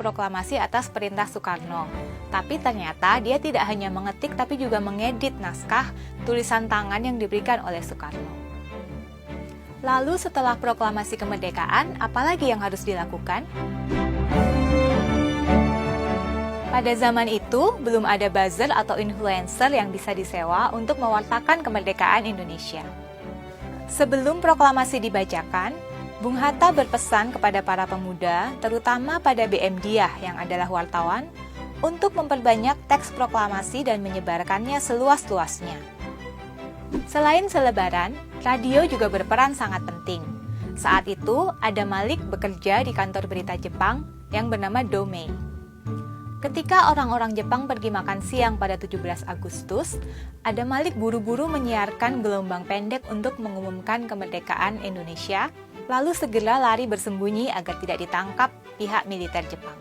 proklamasi atas perintah Soekarno. Tapi ternyata dia tidak hanya mengetik tapi juga mengedit naskah tulisan tangan yang diberikan oleh Soekarno. Lalu setelah proklamasi kemerdekaan, apalagi yang harus dilakukan? Pada zaman itu, belum ada buzzer atau influencer yang bisa disewa untuk mewartakan kemerdekaan Indonesia. Sebelum proklamasi dibacakan, Bung Hatta berpesan kepada para pemuda, terutama pada BM Diah yang adalah wartawan, untuk memperbanyak teks proklamasi dan menyebarkannya seluas-luasnya. Selain selebaran, radio juga berperan sangat penting. Saat itu, ada Malik bekerja di kantor berita Jepang yang bernama Domei. Ketika orang-orang Jepang pergi makan siang pada 17 Agustus, ada Malik buru-buru menyiarkan gelombang pendek untuk mengumumkan kemerdekaan Indonesia, lalu segera lari bersembunyi agar tidak ditangkap pihak militer Jepang.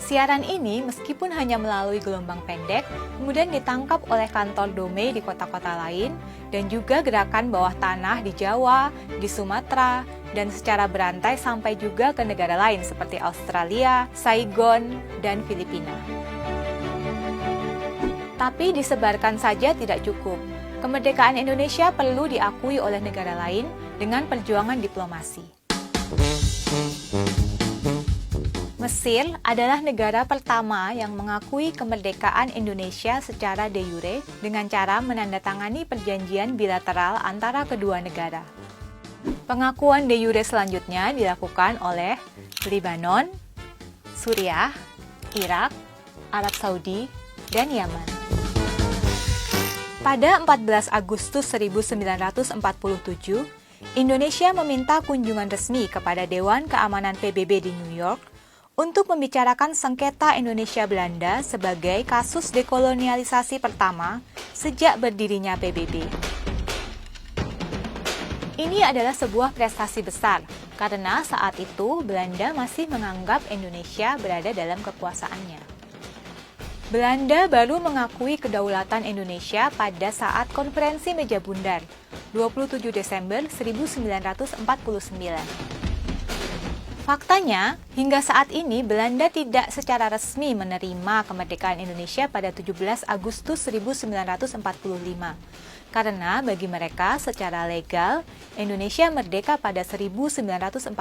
Siaran ini meskipun hanya melalui gelombang pendek, kemudian ditangkap oleh kantor Domei di kota-kota lain, dan juga gerakan bawah tanah di Jawa, di Sumatera, dan secara berantai sampai juga ke negara lain seperti Australia, Saigon, dan Filipina. Tapi disebarkan saja tidak cukup. Kemerdekaan Indonesia perlu diakui oleh negara lain dengan perjuangan diplomasi. Mesir adalah negara pertama yang mengakui kemerdekaan Indonesia secara de jure dengan cara menandatangani perjanjian bilateral antara kedua negara. Pengakuan de jure selanjutnya dilakukan oleh Lebanon, Suriah, Irak, Arab Saudi, dan Yaman. Pada 14 Agustus 1947, Indonesia meminta kunjungan resmi kepada Dewan Keamanan PBB di New York untuk membicarakan sengketa Indonesia-Belanda sebagai kasus dekolonialisasi pertama sejak berdirinya PBB. Ini adalah sebuah prestasi besar, karena saat itu Belanda masih menganggap Indonesia berada dalam kekuasaannya. Belanda baru mengakui kedaulatan Indonesia pada saat konferensi meja bundar, 27 Desember 1949. Faktanya, hingga saat ini Belanda tidak secara resmi menerima kemerdekaan Indonesia pada 17 Agustus 1945. Karena bagi mereka secara legal, Indonesia merdeka pada 1949.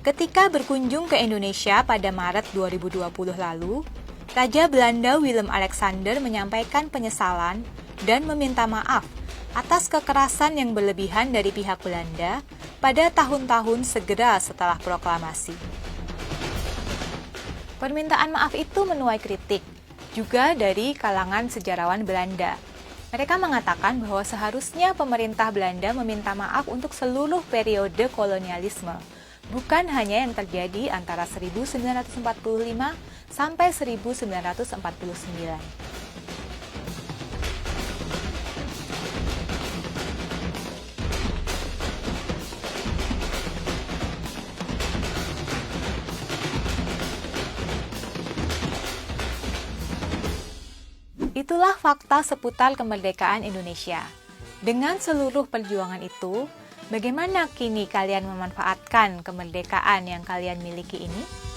Ketika berkunjung ke Indonesia pada Maret 2020 lalu, Raja Belanda Willem-Alexander menyampaikan penyesalan dan meminta maaf atas kekerasan yang berlebihan dari pihak Belanda pada tahun-tahun segera setelah proklamasi. Permintaan maaf itu menuai kritik, juga dari kalangan sejarawan Belanda. Mereka mengatakan bahwa seharusnya pemerintah Belanda meminta maaf untuk seluruh periode kolonialisme, bukan hanya yang terjadi antara 1945 sampai 1949. Itulah fakta seputar kemerdekaan Indonesia. Dengan seluruh perjuangan itu, bagaimana kini kalian memanfaatkan kemerdekaan yang kalian miliki ini?